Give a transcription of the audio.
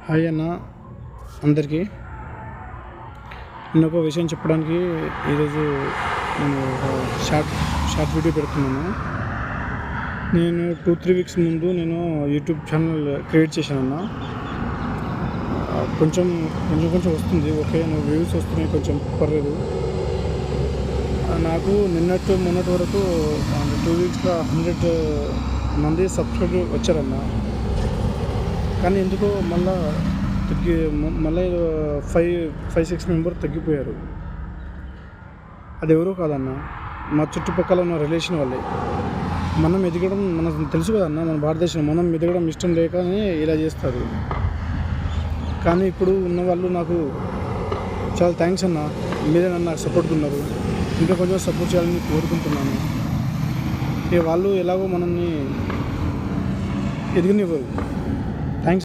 Hi అన్న అందరికీ. నేను ఒక విషయం చెప్పడానికి ఈరోజు నేను ఒక షార్ట్ వీడియో పెడుతున్నాను. నేను 2-3 వీక్స్ ముందు నేను యూట్యూబ్ ఛానల్ క్రియేట్ చేశానన్న. కొంచెం వస్తుంది, ఓకే, వ్యూస్ వస్తున్నాయి, కొంచెం పర్లేదు. నాకు మొన్నటి వరకు 2 వీక్స్లో 100 మంది సబ్స్క్రైబర్ వచ్చారన్న. కానీ ఎందుకో మళ్ళీ 5-6 మెంబర్ తగ్గిపోయారు. అది ఎవరో కాదన్న, మా చుట్టుపక్కల ఉన్న రిలేషన్ వాళ్ళే. మనం ఎదగడం మనకు తెలుసు కదన్న, మన భారతదేశం మనం ఎదగడం ఇష్టం లేకనే ఇలా చేస్తారు. కానీ ఇప్పుడు ఉన్న వాళ్ళు నాకు చాలా థ్యాంక్స్ అన్న, మీరే నన్ను నాకు సపోర్ట్ ఉన్నారు. ఇంకా కొంచెం సపోర్ట్ చేయాలని కోరుకుంటున్నాను. వాళ్ళు ఎలాగో మనల్ని ఎదగనివ్వరు.